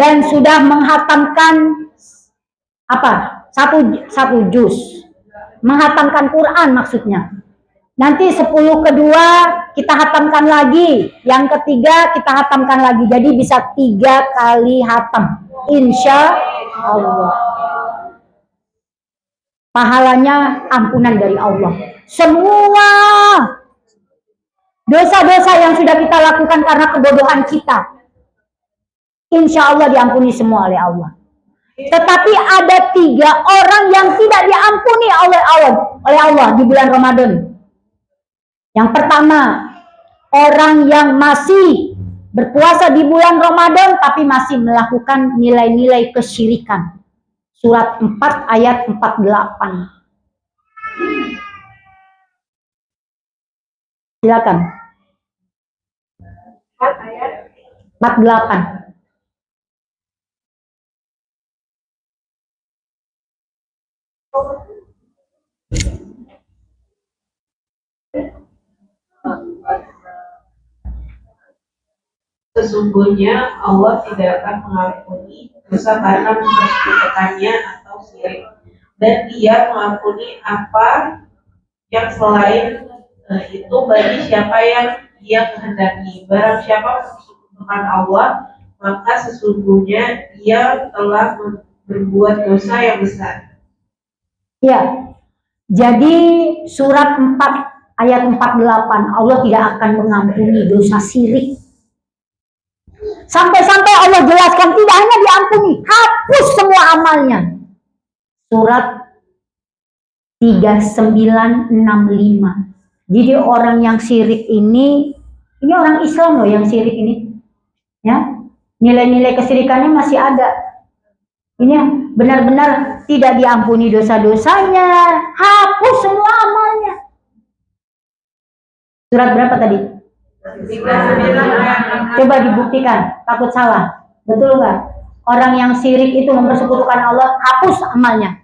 dan sudah menghatamkan apa? Satu juz. Menghatamkan Quran maksudnya. Nanti 10 kedua kita hatamkan lagi, yang ketiga kita hatamkan lagi. Jadi bisa 3 kali hatam. Insya Allah. Pahalanya ampunan dari Allah. Semua dosa-dosa yang sudah kita lakukan karena kebodohan kita, insya Allah diampuni semua oleh Allah. Tetapi ada 3 orang yang tidak diampuni oleh Allah di bulan Ramadan. Yang pertama, orang yang masih berpuasa di bulan Ramadan tapi masih melakukan nilai-nilai kesyirikan. Surat 4 ayat 48. Silakan. 4 ayat 48. Sesungguhnya Allah tidak akan mengampuni dosa karena mempersekutukannya atau syirik, dan Dia mengampuni apa yang selain itu bagi siapa yang Dia kehendaki. Barang siapa mempersekutukan Allah, maka sesungguhnya Dia telah berbuat dosa yang besar. Ya, jadi surat 4 ayat 48, Allah tidak akan mengampuni dosa syirik. Sampai-sampai Allah jelaskan tidak hanya diampuni, hapus semua amalnya. Surat 3965. Jadi orang yang syirik ini orang Islam loh yang syirik ini. Ya, nilai-nilai kesyirikannya masih ada. Ini benar-benar tidak diampuni dosa-dosanya, hapus semua amalnya. Surat berapa tadi? Coba dibuktikan, takut salah. Betul nggak? Orang yang syirik itu mempersekutukan Allah, hapus amalnya.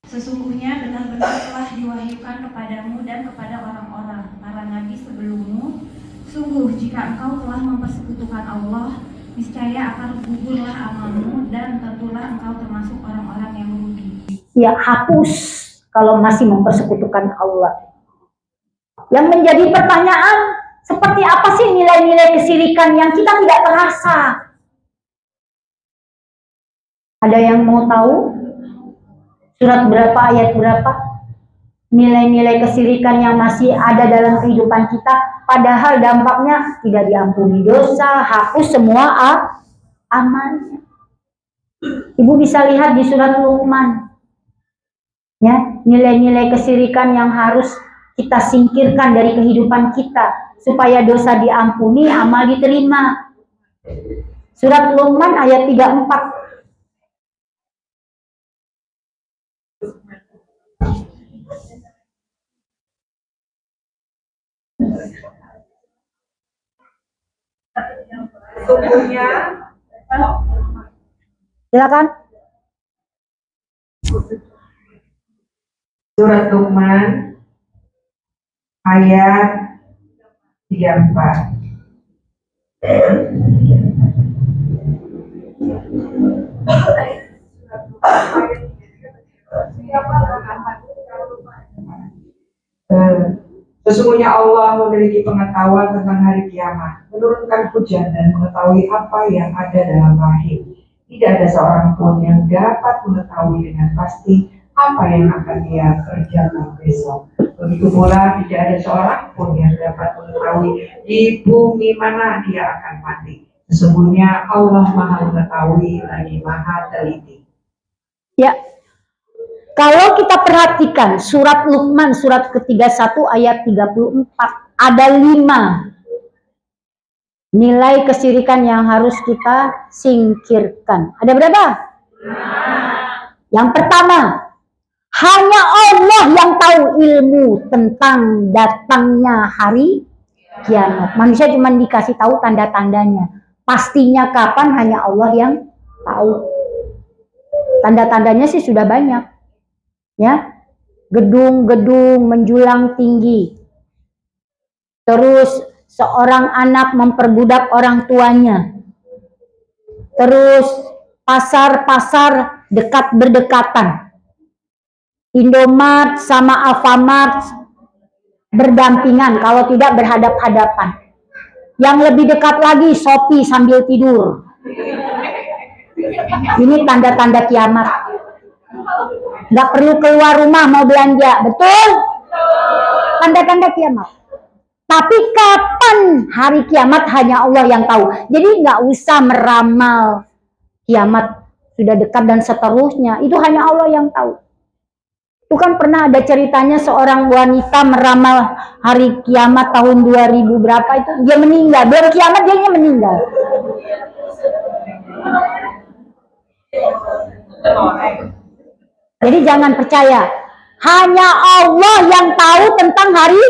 Sesungguhnya benar-benar telah diwahyukan kepadamu dan kepada orang-orang para nabi sebelummu. Sungguh jika engkau telah mempersekutukan Allah, niscaya akan gugurlah amalmu dan tentulah engkau termasuk orang-orang yang merugi. Ya, hapus kalau masih mempersekutukan Allah. Yang menjadi pertanyaan, seperti apa sih nilai-nilai kesyirikan yang kita tidak terasa? Ada yang mau tahu? Surat berapa, ayat berapa? Nilai-nilai kesyirikan yang masih ada dalam kehidupan kita, padahal dampaknya tidak diampuni dosa, hapus semua amalnya. Ibu bisa lihat di surat Luqman. Ya, nilai-nilai kesyirikan yang harus kita singkirkan dari kehidupan kita supaya dosa diampuni, amal diterima. Surat Luqman ayat 34. Sesungguhnya, Silakan. Surat Luqman ayat 34. Sesungguhnya Allah memiliki pengetahuan tentang hari kiamat, menurunkan hujan dan mengetahui apa yang ada dalam rahim. Tidak ada seorang pun yang dapat mengetahui dengan pasti apa yang akan dia kerjakan besok. Begitu pula tidak ada seorang pun yang dapat mengetahui di bumi mana dia akan mati. Sesungguhnya Allah Maha Mengetahui lagi Maha Teliti. Ya, kalau kita perhatikan surat Luqman surat ke-31 ayat 34, ada 5 nilai kesyirikan yang harus kita singkirkan. Ada berapa? Yang pertama, hanya Allah yang tahu ilmu tentang datangnya hari kiamat. Manusia cuma dikasih tahu tanda-tandanya. Pastinya kapan hanya Allah yang tahu. Tanda-tandanya sih sudah banyak. Ya, gedung-gedung menjulang tinggi. Terus seorang anak memperbudak orang tuanya. terus pasar-pasar dekat berdekatan. Indomart sama Alfamart berdampingan, kalau tidak berhadap-hadapan. Yang lebih dekat lagi Shopee sambil tidur. Ini tanda-tanda kiamat. Nggak perlu keluar rumah mau belanja, betul? Tanda-tanda kiamat. Tapi kapan hari kiamat hanya Allah yang tahu. Jadi nggak usah meramal kiamat sudah dekat dan seterusnya. Itu hanya Allah yang tahu. Itu kan pernah ada ceritanya seorang wanita meramal hari kiamat tahun 2000 berapa itu. Dia meninggal. Belum kiamat dia meninggal. Jadi jangan percaya. Hanya Allah yang tahu tentang hari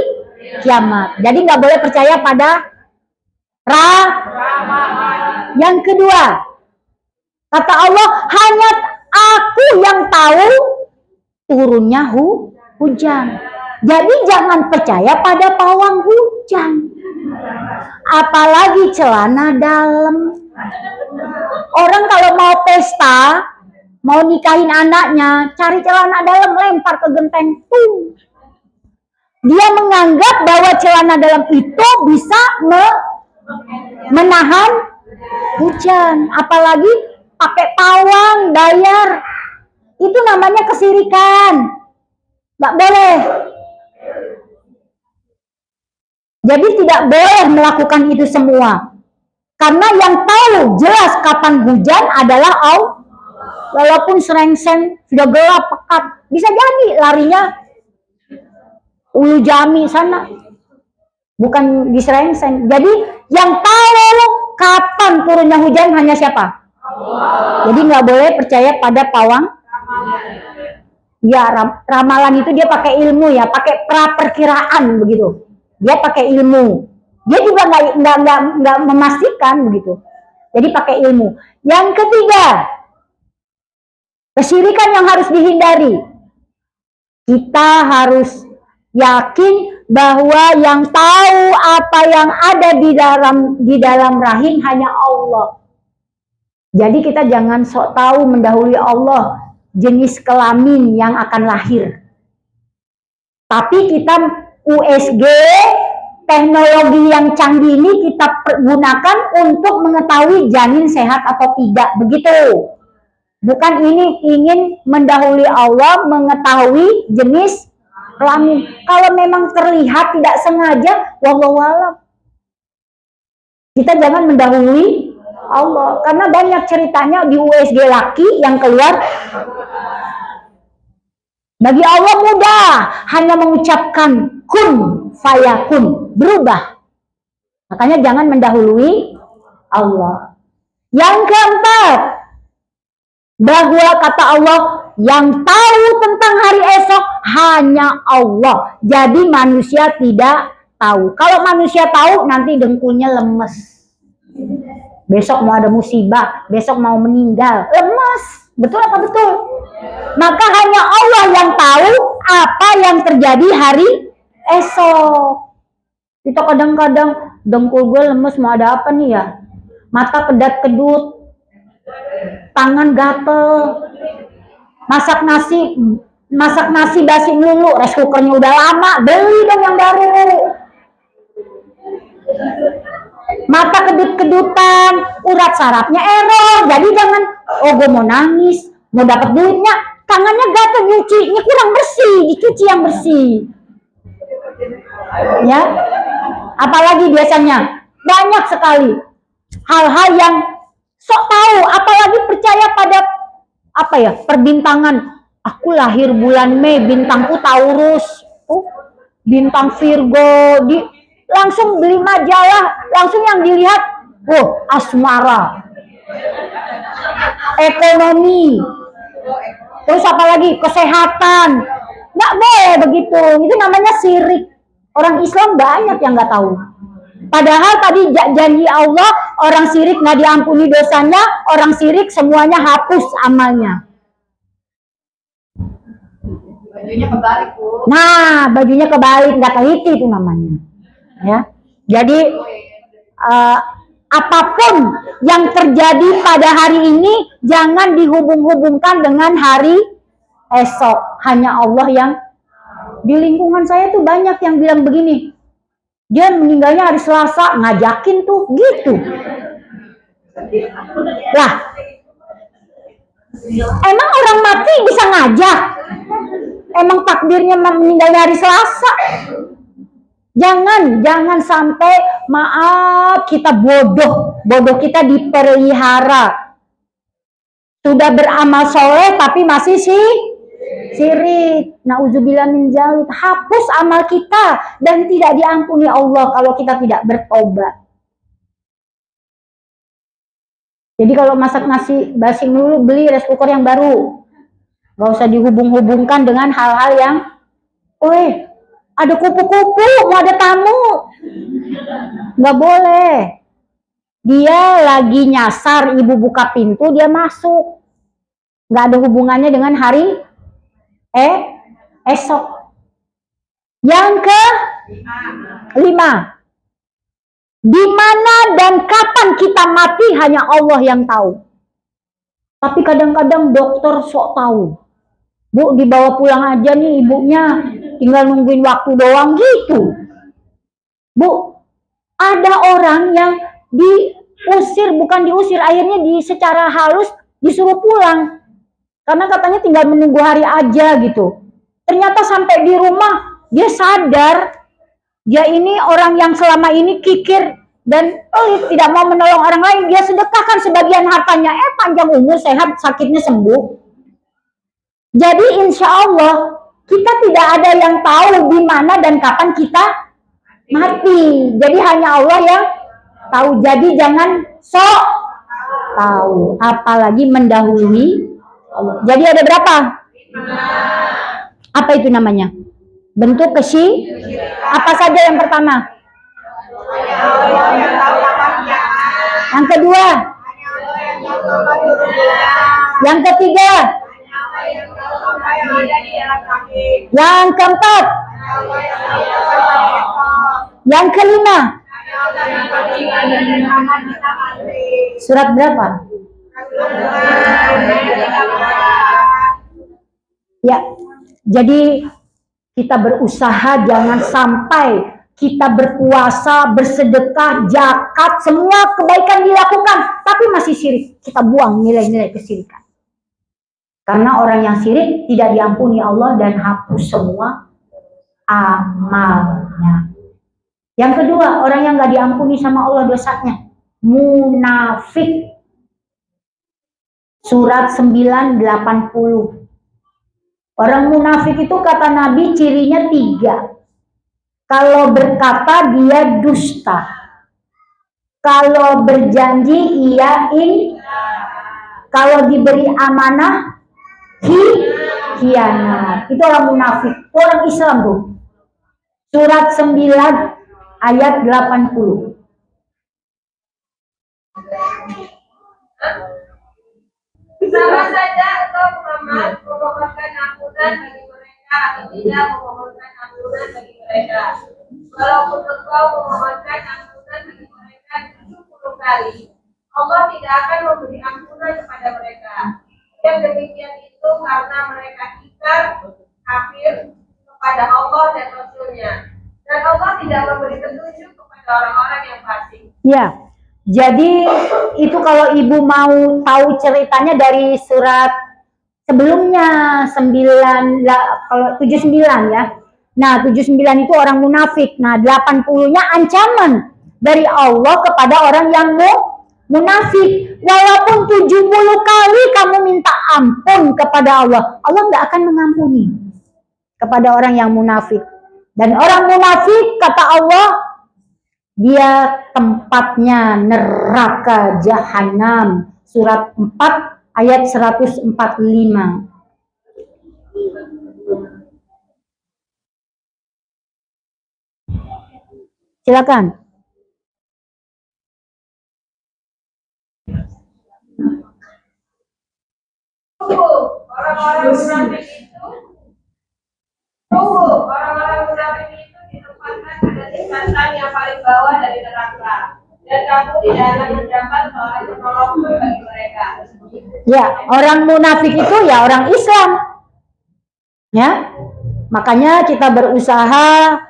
kiamat. Jadi nggak boleh percaya pada Yang kedua, kata Allah, hanya aku yang tahu turunnya hujan. Jadi jangan percaya pada pawang hujan. Apalagi celana dalam. Orang kalau mau pesta, mau nikahin anaknya, cari celana dalam, lempar ke genteng. Dia menganggap bahwa celana dalam itu bisa menahan hujan. Apalagi pakai pawang, bayar. Itu namanya kesirikan. Nggak boleh. Jadi tidak boleh melakukan itu semua. Karena yang tahu jelas kapan hujan adalah Allah. Walaupun serengseng, sudah gelap, pekat. Bisa jadi larinya Ulu Jami sana. Bukan di serengseng. Jadi yang tahu kapan turunnya hujan hanya siapa? Allah. Jadi nggak boleh percaya pada pawang. Ya, ramalan itu dia pakai ilmu ya, pakai praperkiraan begitu. Dia pakai ilmu. Dia juga nggak memastikan begitu. Jadi pakai ilmu. Yang ketiga, kesyirikan yang harus dihindari. Kita harus yakin bahwa yang tahu apa yang ada di dalam rahim hanya Allah. Jadi kita jangan sok tahu mendahului Allah jenis kelamin yang akan lahir. Tapi kita USG, teknologi yang canggih ini kita gunakan untuk mengetahui janin sehat atau tidak, begitu. Bukan ini ingin mendahului Allah mengetahui jenis kelamin. Kalau memang terlihat tidak sengaja, wallahu a'lam. Kita jangan mendahului Allah, karena banyak ceritanya di USG laki yang keluar. Bagi Allah mudah, hanya mengucapkan kun fayakun, berubah. Makanya jangan mendahului Allah. Yang keempat, bahwa kata Allah yang tahu tentang hari esok hanya Allah. Jadi manusia tidak tahu. Kalau manusia tahu nanti dengkulnya lemes. Besok mau ada musibah, besok mau meninggal, lemes. Betul apa betul? Maka hanya Allah yang tahu apa yang terjadi hari esok. Kita kadang-kadang dengkul gue lemes, mau ada apa nih ya? Mata kedat-kedut, tangan gatel, masak nasi basi melulu, rice cookernya udah lama, beli dong yang baru. Mata kedut-kedutan, urat sarafnya error, jadi jangan, oh gue mau nangis, mau dapat duitnya, tangannya gatel, nyucinya kurang bersih, dicuci yang bersih. Ya, apalagi biasanya banyak sekali hal-hal yang sok tahu, apalagi percaya pada apa ya, perbintangan. Aku lahir bulan Mei, bintangku Taurus, bintang Virgo, langsung beli majalah, langsung yang dilihat, asmara, ekonomi, terus apalagi kesehatan. Nggak boleh begitu, itu namanya syirik. Orang Islam banyak yang nggak tahu. Padahal tadi janji Allah, orang syirik nggak diampuni dosanya, orang syirik semuanya hapus amalnya. Bajunya kebalik, Bu. Nah, bajunya kebalik, nggak teliti itu namanya. Ya, jadi Apapun yang terjadi pada hari ini jangan dihubung-hubungkan dengan hari esok. Hanya Allah yang. Di lingkungan saya tuh banyak yang bilang begini, dia meninggalnya hari Selasa, ngajakin tuh gitu. Lah, emang orang mati bisa ngajak? Emang takdirnya meninggalnya hari Selasa? Jangan sampai, maaf, kita bodoh kita dipelihara. Sudah beramal soleh tapi masih sirik. Nauzubillah min dzalik. Hapus amal kita dan tidak diampuni Allah kalau kita tidak bertobat. Jadi kalau masak nasi basi dulu, beli rice cooker yang baru. Gak usah dihubung-hubungkan dengan hal-hal yang, ada kupu-kupu, mau ada tamu. Gak boleh. Dia lagi nyasar, ibu buka pintu, dia masuk. Gak ada hubungannya dengan hari esok. Yang kelima, di mana dan kapan kita mati hanya Allah yang tahu. Tapi kadang-kadang dokter sok tahu. Bu, dibawa pulang aja nih ibunya, tinggal nungguin waktu doang gitu. Bu, ada orang yang diusir, bukan diusir, akhirnya secara halus disuruh pulang. Karena katanya tinggal menunggu hari aja gitu. Ternyata sampai di rumah, dia sadar, dia ini orang yang selama ini kikir dan pelit, tidak mau menolong orang lain. Dia sedekahkan sebagian hartanya, panjang umur, sehat, sakitnya sembuh. Jadi insya Allah kita tidak ada yang tahu di mana dan kapan kita mati. Jadi hanya Allah yang tahu. Jadi jangan sok tahu, apalagi mendahului Allah. Jadi ada berapa? Apa itu namanya? Bentuk apa saja yang pertama? Yang kedua? Yang ketiga? Yang keempat? Yang kelima? Surat berapa? Ya, jadi kita berusaha jangan sampai kita berpuasa, bersedekah, zakat, semua kebaikan dilakukan, tapi masih syirik. Kita buang nilai-nilai kesyirikan. Karena orang yang syirik tidak diampuni Allah dan hapus semua amalnya. Yang kedua, orang yang gak diampuni sama Allah dosanya, munafik. Surat 980. Orang munafik itu kata Nabi cirinya 3. Kalau berkata dia dusta. Kalau berjanji ia kalau diberi amanah khianat. Itu orang munafik. Orang Islam tuh. Surat 9 ayat 80. Sama saja engkau Muhammad memohonkan ampunan bagi mereka atau tidak memohonkan ampunan bagi mereka. Walaupun engkau memohonkan ampunan bagi mereka 70 kali, Allah tidak akan memberi ampunan kepada mereka. Yang demikian itu karena mereka ingkar, kafir kepada Allah dan Rasul-Nya. Dan Allah tidak memberi petunjuk kepada orang-orang yang fasik. Ya. Jadi itu kalau ibu mau tahu ceritanya dari surat sebelumnya 79 ya. Nah 79 itu orang munafik. Nah 80-nya ancaman dari Allah kepada orang yang munafik. Walaupun 70 kali kamu minta ampun kepada Allah, Allah nggak akan mengampuni kepada orang yang munafik. Dan orang munafik kata Allah, dia tempatnya neraka jahanam. Surat 4 ayat 145. Silakan. Orang-orang munafik itu orang-orang munafik itu ditempatkan pada tingkatan yang paling bawah dari neraka, dan kamu tidak akan mendapat seorang penolong pun bagi mereka. Ya, orang munafik itu ya orang Islam. Ya. Makanya kita berusaha,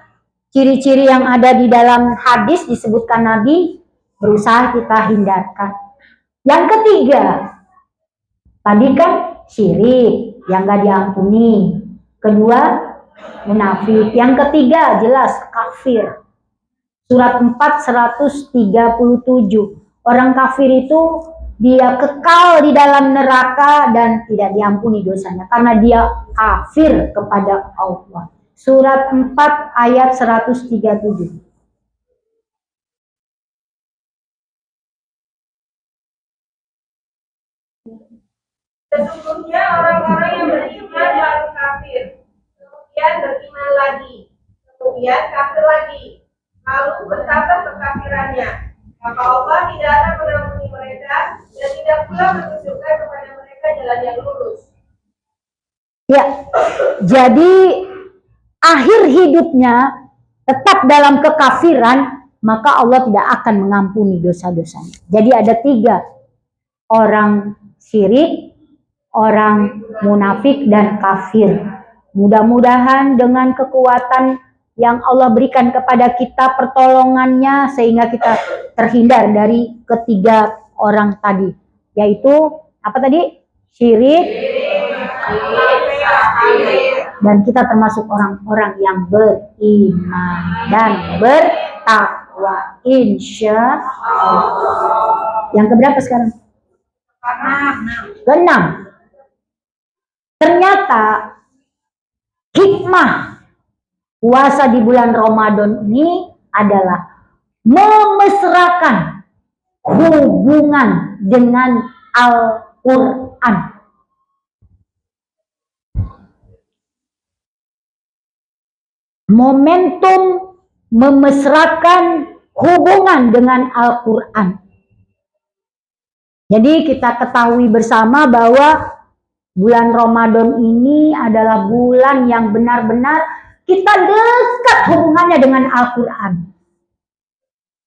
ciri-ciri yang ada di dalam hadis disebutkan Nabi, berusaha kita hindarkan. Yang ketiga, tadi kan syirik yang gak diampuni. Kedua, munafik. Yang ketiga jelas kafir. Surat 4 137. Orang kafir itu dia kekal di dalam neraka dan tidak diampuni dosanya karena dia kafir kepada Allah. Surat 4 ayat 137. Sesungguhnya orang-orang yang beriman lalu kafir, kemudian beriman lagi, kemudian kafir lagi, lalu bertambah kekafirannya, maka Allah tidak akan mengampuni mereka dan tidak pula menunjukkan kepada mereka jalan yang lurus. Ya, jadi akhir hidupnya tetap dalam kekafiran, maka Allah tidak akan mengampuni dosa-dosanya. Jadi ada 3, orang syirik, orang munafik, dan kafir. Mudah-mudahan dengan kekuatan yang Allah berikan kepada kita, pertolongannya, sehingga kita terhindar dari ketiga orang tadi, yaitu apa tadi? Syirik, dan kita termasuk orang-orang yang beriman dan bertakwa, insya Allah. Yang keberapa sekarang? Ke-6. Ternyata hikmah puasa di bulan Ramadan ini adalah memesrakan hubungan dengan Al-Quran. Momentum memesrakan hubungan dengan Al-Quran. Jadi kita ketahui bersama bahwa bulan Ramadan ini adalah bulan yang benar-benar kita dekat hubungannya dengan Al-Quran.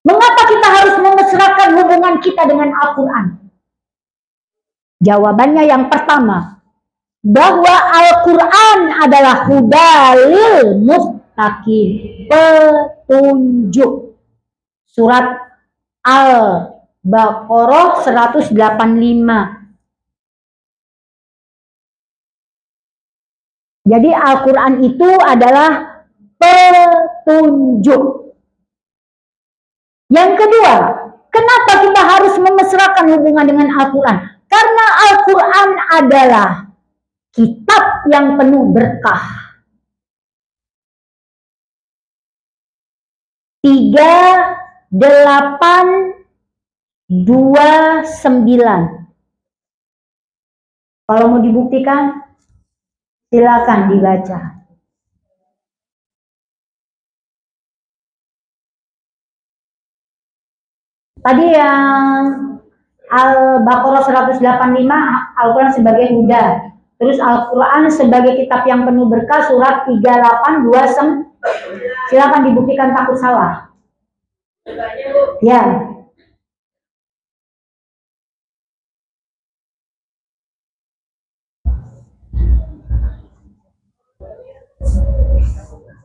Mengapa kita harus memesrakan hubungan kita dengan Al-Quran? Jawabannya yang pertama, bahwa Al-Quran adalah hudalil muttaqin, petunjuk. Surat Al-Baqarah 185. Jadi Al-Quran itu adalah petunjuk. Yang kedua, kenapa kita harus memesrakan hubungan dengan Al-Quran? Karena Al-Quran adalah kitab yang penuh berkah. 3829. Kalau mau dibuktikan, silakan dibaca. Tadi yang Al-Baqarah 185, Al-Quran sebagai huda. Terus Al-Quran sebagai kitab yang penuh berkah, surat 3829. Silakan dibuktikan, takut salah. Ya.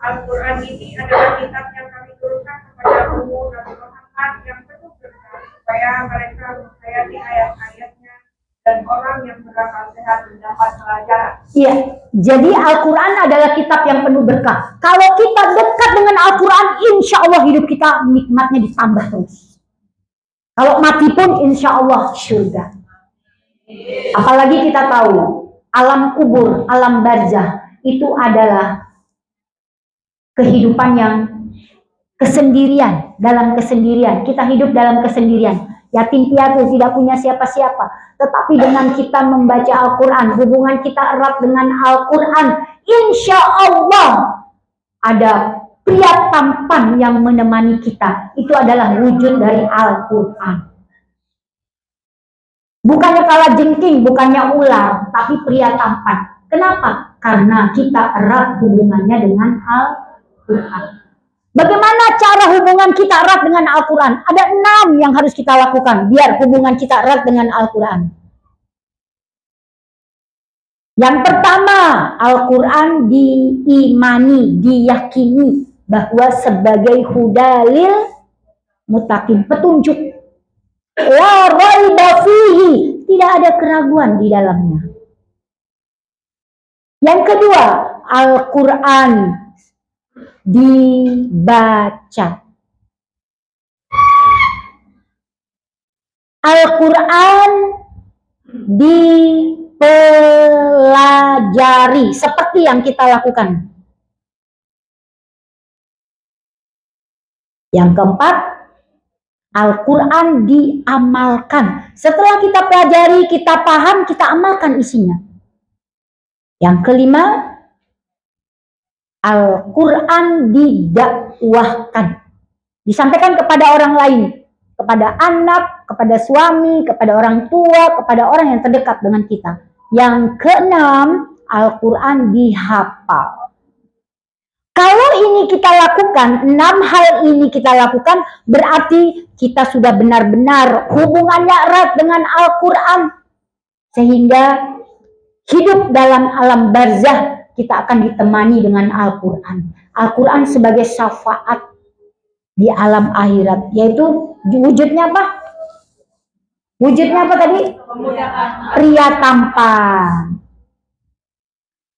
Al-Quran ini adalah kitab yang kami turunkan kepada Nabi Muhammad yang penuh berkah, supaya mereka menghayati ayat-ayatnya dan orang yang berakal sehat mendapat pelajaran. Iya, jadi Al-Quran adalah kitab yang penuh berkah. Kalau kita dekat dengan Al-Quran, insya Allah hidup kita nikmatnya ditambah terus. Kalau mati pun insya Allah surga. Apalagi kita tahu, alam kubur, alam barzah, itu adalah kehidupan yang kesendirian, dalam kesendirian. Kita hidup dalam kesendirian. Yatim piatu, tidak punya siapa-siapa. Tetapi dengan kita membaca Al-Quran, hubungan kita erat dengan Al-Quran, insya Allah ada pria tampan yang menemani kita. Itu adalah wujud dari Al-Quran. Bukannya kala jengking, bukannya ular, tapi pria tampan. Kenapa? Karena kita erat hubungannya dengan Al-Quran. Bagaimana cara hubungan kita erat dengan Al-Quran? Ada 6 yang harus kita lakukan biar hubungan kita erat dengan Al-Quran. Yang pertama, Al-Quran diimani, diyakini bahwa sebagai hudalil mutakin, petunjuk. La raiba fihi, tidak ada keraguan di dalamnya. Yang kedua, Al-Quran dibaca. Al-Quran dipelajari seperti yang kita lakukan. Yang keempat, Al-Quran diamalkan. Setelah kita pelajari, kita paham, kita amalkan isinya. Yang kelima, Al-Quran didakwahkan. Disampaikan kepada orang lain, kepada anak, kepada suami, kepada orang tua, kepada orang yang terdekat dengan kita. Yang keenam, Al-Quran dihafal. Kalau ini kita lakukan, 6 hal ini kita lakukan, berarti kita sudah benar-benar hubungannya erat dengan Al-Quran. Sehingga hidup dalam alam barzah kita akan ditemani dengan Al-Quran. Al-Quran sebagai syafaat di alam akhirat, yaitu wujudnya apa? Wujudnya apa tadi? Pria tampan.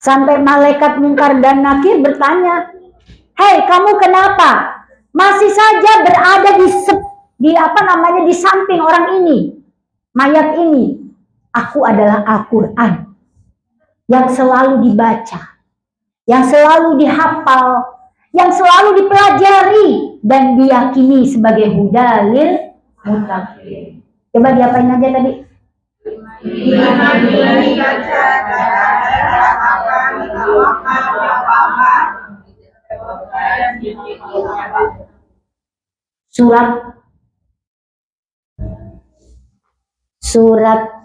Sampai malaikat Munkar dan Nakir bertanya, "Hei, kamu kenapa masih saja berada di samping orang ini, mayat ini?" Aku adalah Al-Quran yang selalu dibaca, yang selalu dihafal, yang selalu dipelajari dan diyakini sebagai hudalil mutakin. Coba diapain aja tadi? Surat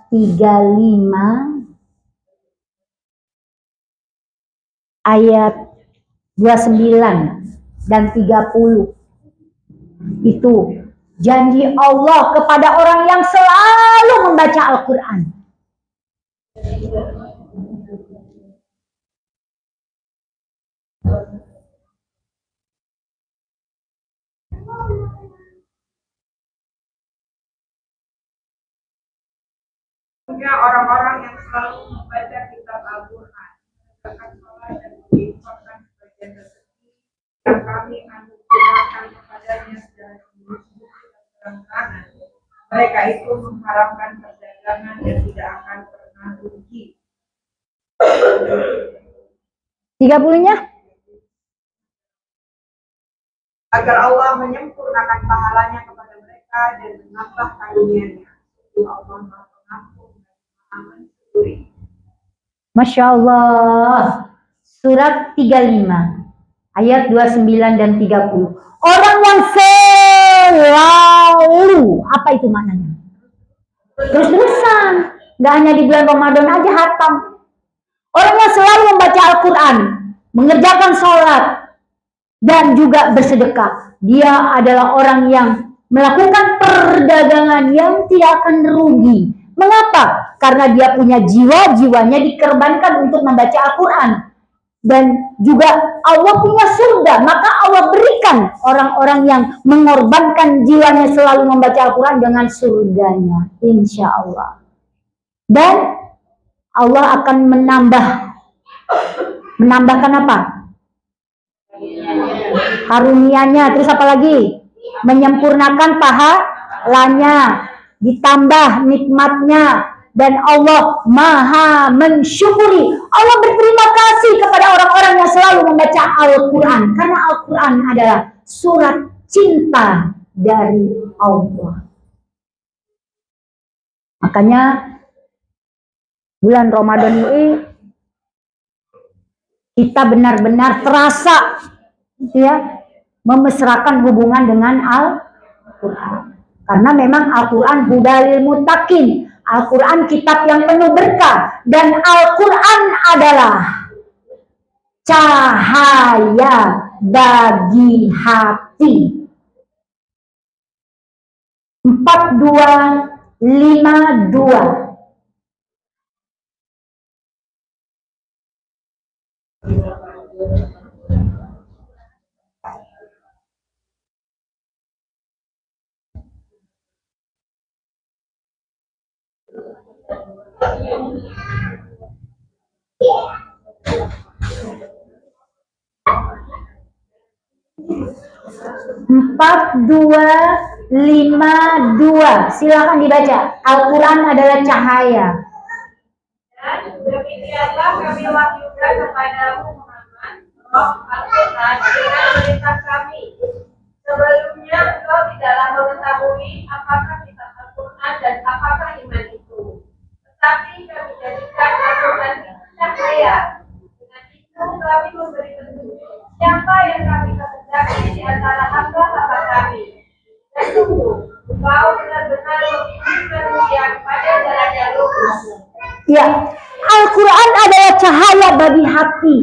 35 ayat 29 dan 30. Itu janji Allah kepada orang yang selalu membaca Al-Quran. Orang-orang yang selalu membaca kitab Al-Quran akan sholat dan menginfakkan sebagian rezeki yang kami anugerahkan kepadanya dari musuh dan keterangan. Mereka itu mengharapkan perdagangan yang tidak akan pernah rugi. 30-nya? Agar Allah menyempurnakan pahalanya kepada mereka dan menambah karunia-Nya. Allah Maha Pengampun dan Maha Mensyukuri. Masya Allah. Surat 35 ayat 29 dan 30. Orang yang selalu, apa itu maknanya? Terus-terusan. Gak hanya di bulan Ramadan aja hatam. Orang yang selalu membaca Al-Quran, mengerjakan sholat, dan juga bersedekah. Dia adalah orang yang melakukan perdagangan yang tidak akan rugi. Mengapa? Karena dia punya jiwa-jiwanya dikorbankan untuk membaca Al-Quran. Dan juga Allah punya surga, maka Allah berikan orang-orang yang mengorbankan jiwanya selalu membaca Al-Quran dengan surganya, insya Allah. Dan Allah akan menambahkan apa? Karunia-Nya. Terus apa lagi? Menyempurnakan pahalanya, ditambah nikmatnya, dan Allah Maha Mensyukuri. Allah berterima kasih kepada orang-orang yang selalu membaca Al-Quran, karena Al-Quran adalah surat cinta dari Allah. Makanya bulan Ramadan ini kita benar-benar terasa ya memesrakan hubungan dengan Al-Quran. Karena memang Al-Quran hudalil mutakin. Al-Quran kitab yang penuh berkah. Dan Al-Quran adalah cahaya bagi hati. 4252. Empat dua lima dua. Silakan dibaca. Al-Quran adalah cahaya. Dan demikianlah kami wahyukan kepadamu Muhammad, roh Al-Quran dengan perintah kami. Sebelumnya engkau tidaklah mengetahui apakah kitab Al-Quran dan apakah iman itu. Tetapi kami jadikan Al-Quran itu cahaya. Dengan itu kami memberi petunjuk siapa yang kami kehendaki di antara hamba-hamba kami. Dan sungguh, engkau benar-benar membimbing manusia kepada jalan yang lurus. Ya, Al-Quran adalah cahaya bagi hati.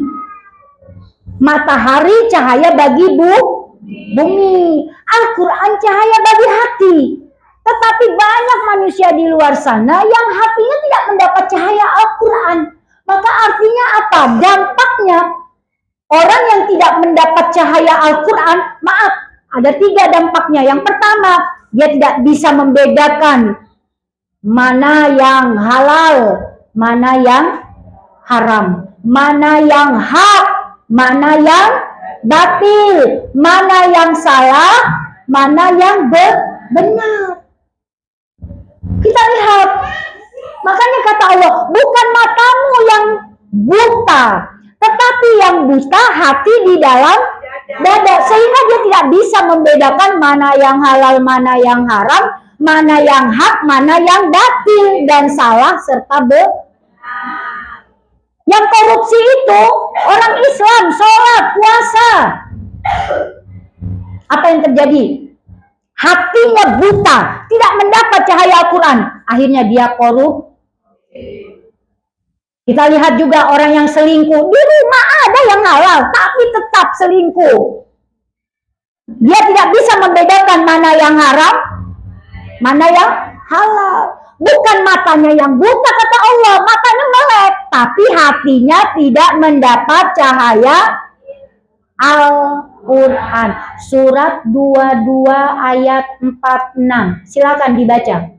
Matahari cahaya bagi bumi. Al-Quran cahaya bagi hati. Tetapi banyak manusia di luar sana yang hatinya tidak mendapat cahaya Al-Quran. Maka artinya apa? Dampaknya orang yang tidak mendapat cahaya Al-Quran, maaf, ada 3 dampaknya. Yang pertama, dia tidak bisa membedakan mana yang halal, mana yang haram, mana yang hak, mana yang batil, mana yang salah, mana yang benar. Kita lihat, makanya kata Allah, bukan matamu yang buta, tetapi yang buta hati di dalam dada, sehingga dia tidak bisa membedakan mana yang halal, mana yang haram, mana yang hak, mana yang batil dan salah serta benar. Yang korupsi itu orang Islam, sholat, puasa. Apa yang terjadi? Hatinya buta, tidak mendapat cahaya Al-Quran. Akhirnya dia korup. Kita lihat juga orang yang selingkuh. Di rumah ada yang halal, tapi tetap selingkuh. Dia tidak bisa membedakan mana yang haram, mana yang halal. Bukan matanya yang buta, kata Allah, matanya melek, tapi hatinya tidak mendapat cahaya Al-Quran. Surat 22 ayat 46. Silakan dibaca.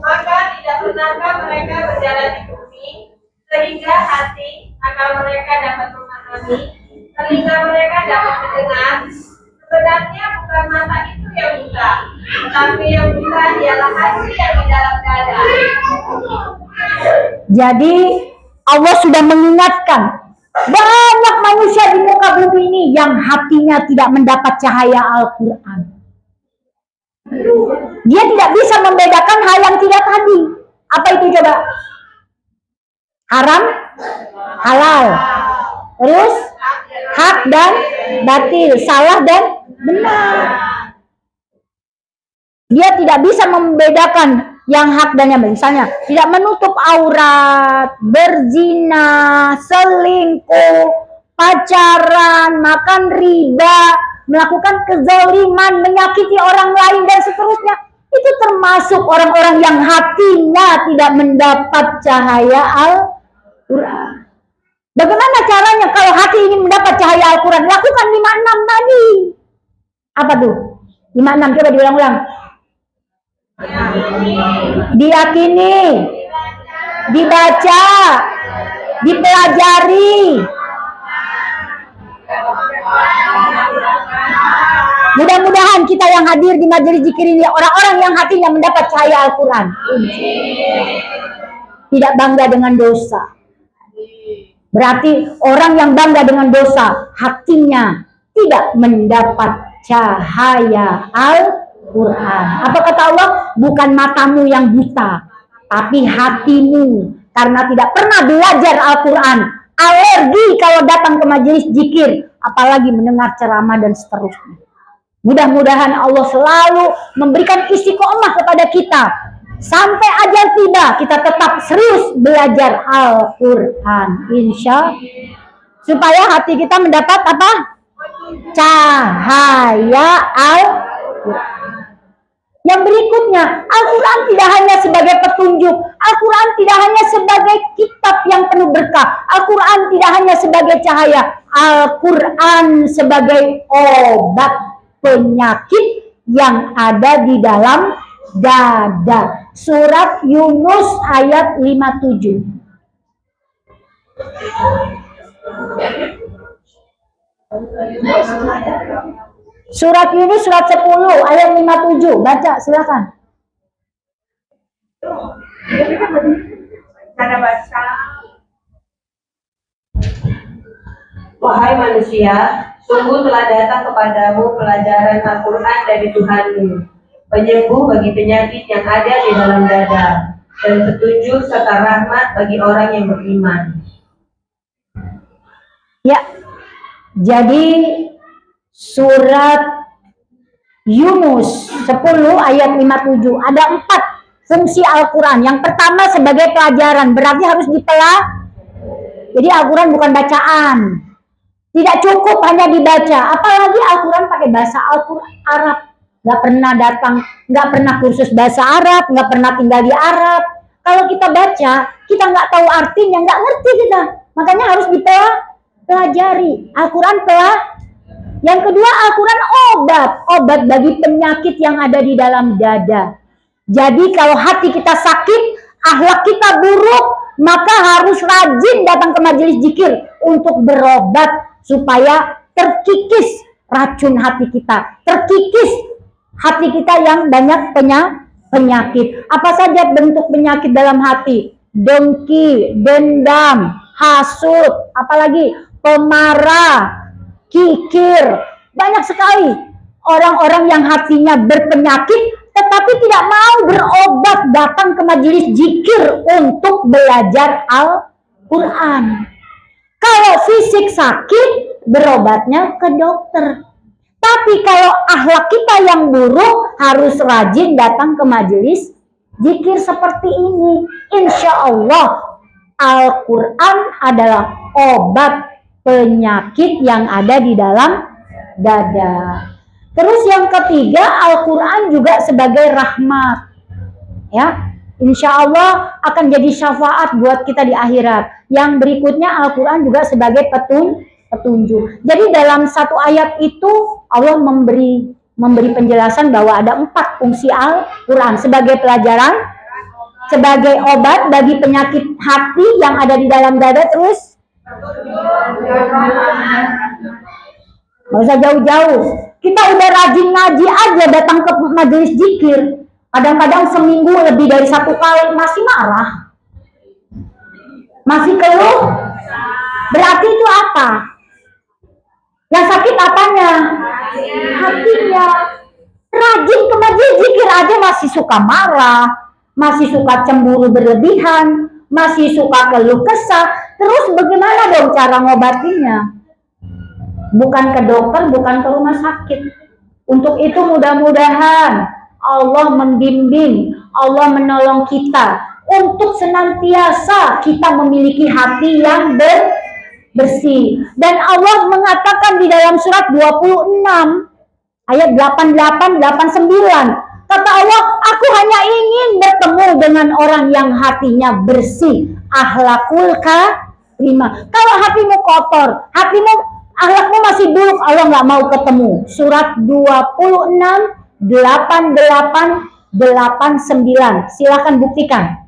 Maka tidak pernahkah mereka berjalan di bumi sehingga hati akal mereka dapat memahami, telinga mereka dapat mendengar. Sebenarnya bukan mata itu yang buta, tetapi yang buta ialah hati yang di dalam dada. Jadi Allah sudah mengingatkan banyak manusia di muka bumi ini yang hatinya tidak mendapat cahaya Al-Quran. Dia tidak bisa membedakan hal yang tidak tadi. Apa itu coba? Haram, halal. Terus hak dan batil, salah dan benar. Dia tidak bisa membedakan yang hak dan yang batil. Misalnya, tidak menutup aurat, berzina, selingkuh, pacaran, makan riba, melakukan kezaliman, menyakiti orang lain dan seterusnya. Itu termasuk orang-orang yang hatinya tidak mendapat cahaya Al-Quran. Bagaimana caranya kalau hati ini mendapat cahaya Al-Quran? Lakukan 56 tadi. Apa tuh? 56, coba diulang-ulang. Diyakini, dibaca, dipelajari. Mudah-mudahan kita yang hadir di majelis zikir ini orang-orang yang hatinya mendapat cahaya Al-Quran. Tidak bangga dengan dosa. Berarti orang yang bangga dengan dosa, hatinya tidak mendapat cahaya Al-Quran. Apa kata Allah? Bukan matamu yang buta, Tapi hatimu karena tidak pernah belajar Al-Quran, alergi kalau datang ke majelis zikir, apalagi mendengar ceramah dan seterusnya. Mudah-mudahan Allah selalu memberikan istiqomah kepada kita. Sampai ajal tiba, kita tetap serius belajar Al-Quran. Insya supaya hati kita mendapat apa? Cahaya Al-Quran. Yang berikutnya, Al-Quran tidak hanya sebagai petunjuk, Al-Quran tidak hanya sebagai kitab yang penuh berkah, Al-Quran tidak hanya sebagai cahaya, Al-Quran sebagai obat penyakit yang ada di dalam dada. Surat Yunus ayat 57. Surat Yunus surat 10 ayat 57. Baca silakan. Cara baca. Wahai manusia, sungguh telah datang kepadamu pelajaran Al-Quran dari Tuhanmu, penyembuh bagi penyakit yang ada di dalam dada, dan petunjuk serta rahmat bagi orang yang beriman. Ya, jadi surat Yunus 10 ayat 57 ada 4 fungsi Al-Quran. Yang pertama sebagai pelajaran, berarti harus dipelah. Jadi Al-Quran bukan bacaan, tidak cukup hanya dibaca, apalagi Al-Quran pakai bahasa Al-Quran Arab. Nggak pernah datang, nggak pernah kursus bahasa Arab, nggak pernah tinggal di Arab. Kalau kita baca, kita nggak tahu artinya, nggak ngerti kita. Makanya harus dipelajari. Al-Quran pelah. Yang kedua, Al-Quran obat bagi penyakit yang ada di dalam dada. Jadi kalau hati kita sakit, akhlak kita buruk, maka harus rajin datang ke majelis zikir untuk berobat supaya terkikis racun hati kita, terkikis hati kita yang banyak penyakit. Apa saja bentuk penyakit dalam hati? Dengki, dendam, hasut, apalagi pemarah, kikir. Banyak sekali orang-orang yang hatinya berpenyakit tetapi tidak mau berobat, datang ke majelis zikir untuk belajar Al-Quran. Kalau fisik sakit, berobatnya ke dokter. Tapi kalau akhlak kita yang buruk, harus rajin datang ke majelis zikir seperti ini. Insya Allah Al-Quran adalah obat penyakit yang ada di dalam dada. Terus yang ketiga, Al-Quran juga sebagai rahmat. Ya, insya Allah akan jadi syafaat buat kita di akhirat. Yang berikutnya Al-Quran juga sebagai petunjuk. Jadi dalam satu ayat itu Allah memberi penjelasan bahwa ada 4 fungsi Al-Quran sebagai pelajaran, sebagai obat bagi penyakit hati yang ada di dalam dada, terus nggak usah jauh-jauh. Kita udah rajin ngaji aja, datang ke majelis zikir. Kadang-kadang seminggu lebih dari 1 kali masih marah, masih keluh. Berarti itu apa? Yang sakit apanya? Hatinya. Rajin ke majelis zikir aja masih suka marah, masih suka cemburu berlebihan, masih suka keluh kesah. Terus bagaimana dong cara ngobatinya? Bukan ke dokter, bukan ke rumah sakit. Untuk itu mudah-mudahan Allah membimbing, Allah menolong kita untuk senantiasa kita memiliki hati yang bersih. Dan Allah mengatakan di dalam surat 26 ayat 88-89, kata Allah, aku hanya ingin bertemu dengan orang yang hatinya bersih, akhlakul karimah. Kalau hatimu kotor, akhlakmu masih buruk, Allah nggak mau ketemu. Surat 26 88-89. Silakan buktikan.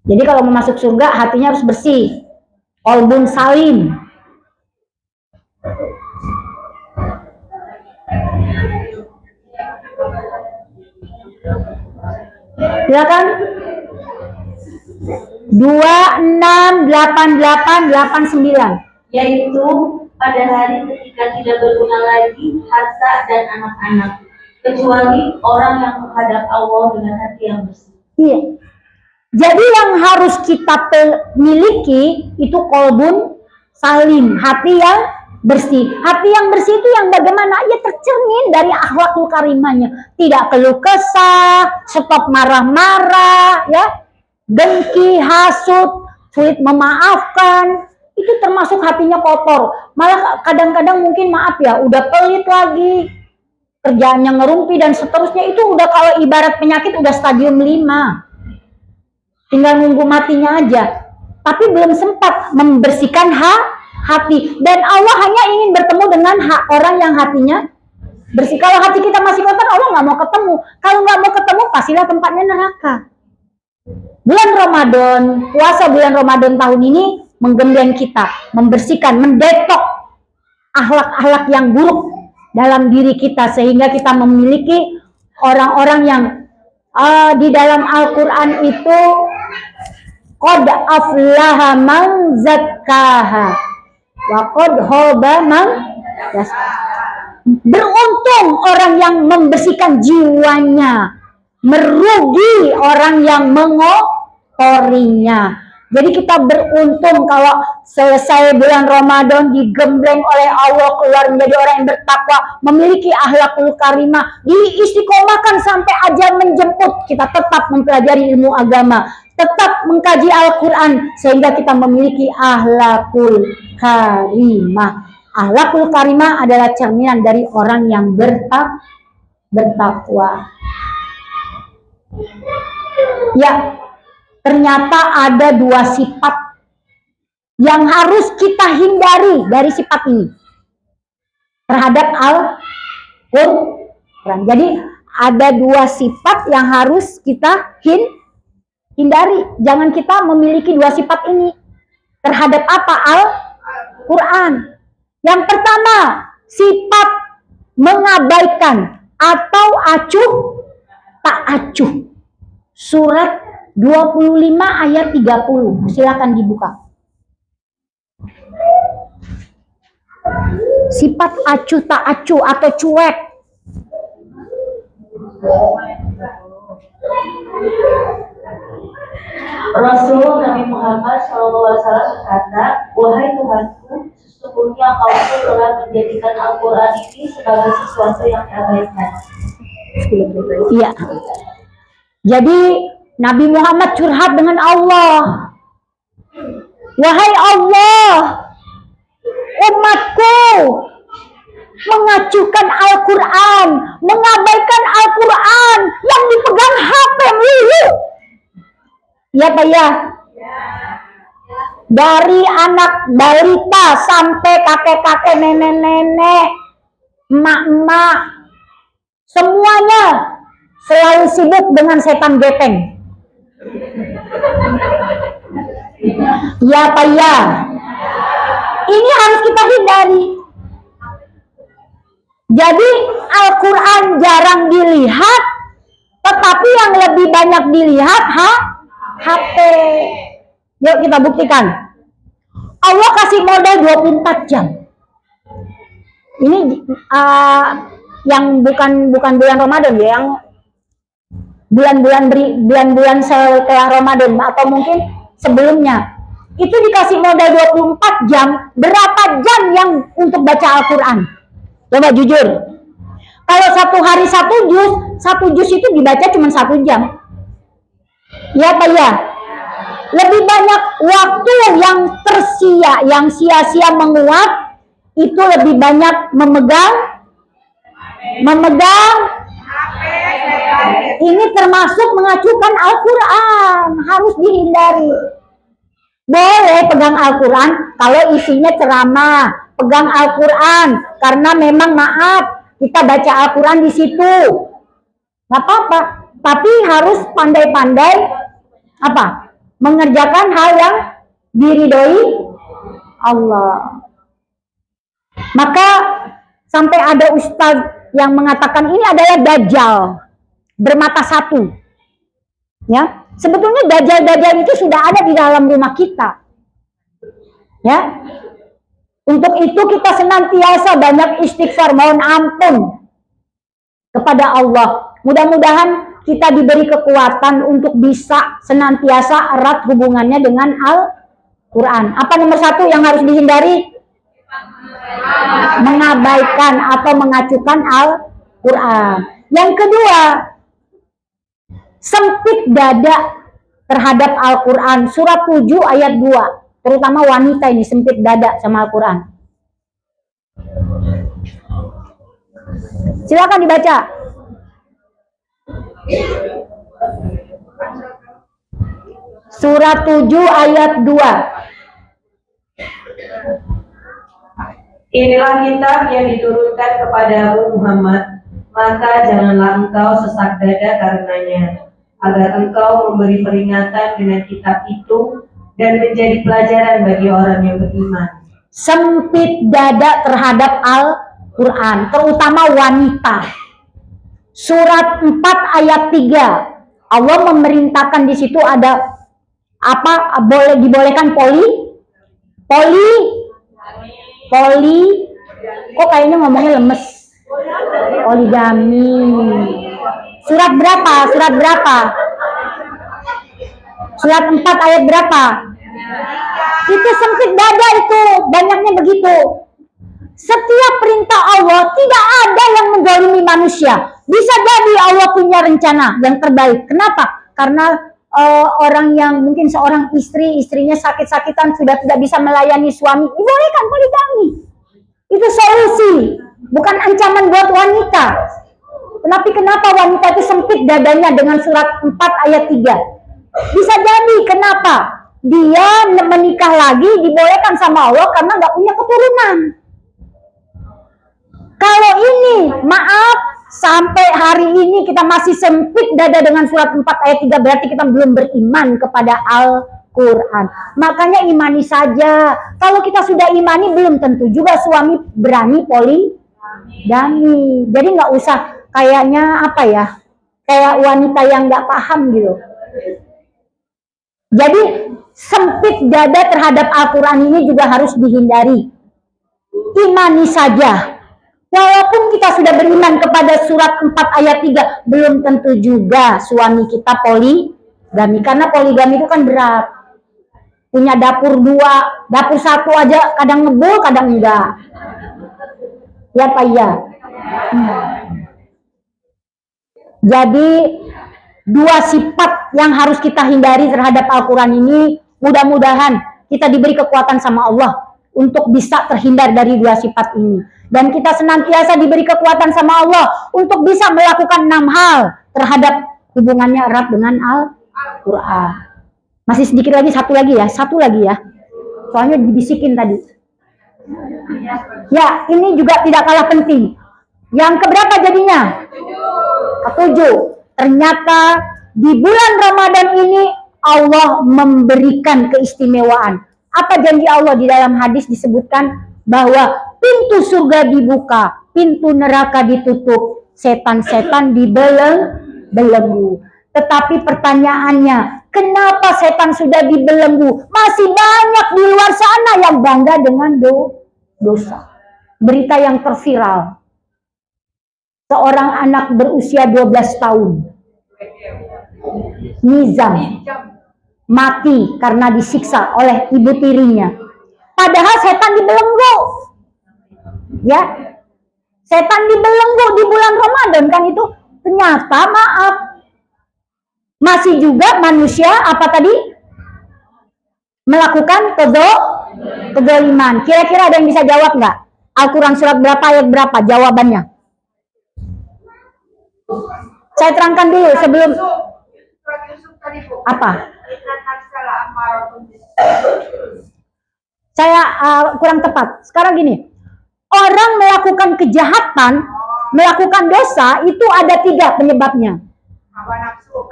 Jadi kalau mau masuk surga, hatinya harus bersih, qalbun salim. Silakan. 268889. Yaitu pada hari ketika tidak berguna lagi harta dan anak-anak, kecuali orang yang menghadap Allah dengan hati yang bersih. Iya. Jadi yang harus kita miliki itu kolbun salim, hati yang bersih. Hati yang bersih itu yang bagaimana? Ya tercermin dari akhlakul karimahnya. Tidak keluh kesah, stop marah-marah, ya, dengki, hasut, sulit memaafkan. Itu termasuk hatinya kotor. Malah kadang-kadang mungkin maaf ya, udah pelit lagi, kerjaannya ngerumpi dan seterusnya. Itu udah kalau ibarat penyakit udah stadium 5. Tinggal nunggu matinya aja. Tapi belum sempat membersihkan hati. Dan Allah hanya ingin bertemu dengan orang yang hatinya bersih. Kalau hati kita masih kotor, Allah nggak mau ketemu. Kalau nggak mau ketemu, pastilah tempatnya neraka. Bulan Ramadan, puasa bulan Ramadan tahun ini menggembleng kita, membersihkan, mendetok akhlak-akhlak yang buruk dalam diri kita, sehingga kita memiliki orang-orang yang di dalam Al-Quran itu qad aflaha man zakkaha wa qad khaba man dassaha. Beruntung orang yang membersihkan jiwanya, merugi orang yang mengotorinya. Jadi kita beruntung kalau selesai bulan Ramadan digembleng oleh Allah, keluar menjadi orang yang bertakwa, memiliki akhlakul karimah, diistiqomahkan sampai ajal menjemput. Kita tetap mempelajari ilmu agama, tetap mengkaji Al-Quran, sehingga kita memiliki akhlakul karimah. Akhlakul karimah adalah cerminan dari orang yang bertakwa. Ya, ternyata ada 2 sifat yang harus kita hindari dari sifat ini terhadap Al-Quran. Jadi ada 2 sifat yang harus kita hindari. Jangan kita memiliki 2 sifat ini terhadap apa? Al-Quran. Yang pertama, sifat mengabaikan atau acuh tak acuh. Surat 25 ayat 30. Silakan dibuka. Sifat acuh tak acuh atau cuek. Rasul Nabi Muhammad SAW berkata, wahai Tuhanku, sesungguhnya kaumku telah menjadikan Al-Quran ini sebagai sesuatu yang diabaikan. Iya. Jadi Nabi Muhammad curhat dengan Allah. Wahai Allah, umatku mengacuhkan Al-Quran, mengabaikan Al-Quran yang dipegang HP melulu. Ya Pak ya? Dari anak balita sampai kakek-kakek, nenek-nenek, emak-emak, semuanya selalu sibuk dengan setan gepeng. Ya Pak ya? Ini harus kita hindari. Jadi Al-Quran jarang dilihat, tetapi yang lebih banyak dilihat HP. Yuk kita buktikan. Allah kasih modal 24 jam. Ini yang bukan bulan Ramadan ya, yang bulan-bulan setelah Ramadan atau mungkin sebelumnya. Itu dikasih modal 24 jam. Berapa jam yang untuk baca Al-Quran? Coba jujur. Kalau satu hari satu juz itu dibaca cuma 1 jam. Ya Pak ya? Lebih banyak waktu yang tersia, yang sia-sia menguap, itu lebih banyak memegang. Ini termasuk mengacuhkan Al-Quran, harus dihindari. Boleh pegang Al-Quran kalau isinya ceramah, pegang Al-Quran karena memang maaf kita baca Al-Quran di situ, nggak apa-apa. Tapi harus pandai-pandai mengerjakan hal yang diridhoi Allah. Maka sampai ada ustadz yang mengatakan ini adalah dajjal bermata satu. Ya, sebetulnya dajjal itu sudah ada di dalam rumah kita. Ya. Untuk itu kita senantiasa banyak istighfar, mohon ampun kepada Allah. Mudah-mudahan kita diberi kekuatan untuk bisa senantiasa erat hubungannya dengan Al-Quran. Apa nomor satu yang harus dihindari? Mengabaikan atau mengacukan Al-Quran. Yang kedua, sempit dada terhadap Al-Quran. Surat 7 ayat 2. Terutama wanita ini sempit dada sama Al-Quran. Silakan dibaca. Surat 7 ayat 2. Inilah kitab yang diturunkan kepadamu Muhammad, maka janganlah engkau sesak dada karenanya, agar engkau memberi peringatan dengan kitab itu dan menjadi pelajaran bagi orang yang beriman. Sempit dada terhadap Al-Quran, terutama wanita. Surat 4 ayat 3. Allah memerintahkan di situ ada apa? Dibolehkan kok kayaknya ngomongnya lemes. Poligami. Surat berapa? Surat 4 ayat berapa? Itu sempit dada itu, banyaknya begitu. Setiap perintah Allah tidak ada yang menzalimi manusia. Bisa jadi Allah punya rencana yang terbaik. Kenapa? Karena orang yang mungkin seorang istrinya sakit-sakitan sudah tidak bisa melayani suami, dibolehkan poligami. Itu solusi, bukan ancaman buat wanita. Tapi kenapa wanita itu sempit dadanya dengan surat 4 ayat 3? Bisa jadi kenapa? Dia menikah lagi dibolehkan sama Allah karena nggak punya keturunan. Kalau ini, maaf, sampai hari ini kita masih sempit dada dengan surat 4 ayat 3, berarti kita belum beriman kepada Al-Quran. Makanya imani saja. Kalau kita sudah imani, belum tentu juga suami berani poligami. Jadi nggak usah kayaknya apa ya, kayak wanita yang nggak paham gitu. Jadi sempit dada terhadap Al-Quran ini juga harus dihindari. Imani saja. Walaupun kita sudah beriman kepada surat 4 ayat 3, belum tentu juga suami kita poligami. Karena poligami itu kan berat. Punya dapur 2, dapur 1 aja kadang ngebul, kadang enggak. Ya Pak ya. Jadi 2 sifat yang harus kita hindari terhadap Al-Quran ini, mudah-mudahan kita diberi kekuatan sama Allah untuk bisa terhindar dari 2 sifat ini. Dan kita senantiasa diberi kekuatan sama Allah untuk bisa melakukan 6 hal terhadap hubungannya erat dengan Al-Quran. Masih sedikit lagi, satu lagi ya. Soalnya dibisikin tadi. Ya, ini juga tidak kalah penting. Yang keberapa jadinya? Ketujuh. Ternyata di bulan Ramadan ini Allah memberikan keistimewaan. Apa janji Allah? Di dalam hadis disebutkan bahwa pintu surga dibuka, pintu neraka ditutup, setan-setan dibelenggu. Tetapi pertanyaannya, kenapa setan sudah dibelenggu? Masih banyak di luar sana yang bangga dengan dosa. Berita yang terviral. Seorang anak berusia 12 tahun. Nizam. Mati karena disiksa oleh ibu tirinya. Padahal setan dibelenggu. Ya. Setan dibelenggu di bulan Ramadan kan itu. Ternyata maaf. Masih juga manusia apa tadi? Melakukan kezaliman. Kira-kira ada yang bisa jawab nggak? Al-Quran surat berapa ayat berapa? Jawabannya. Saya terangkan dulu sebelum. Apa? Saya kurang tepat. Sekarang gini, orang melakukan kejahatan, melakukan dosa itu ada 3 penyebabnya.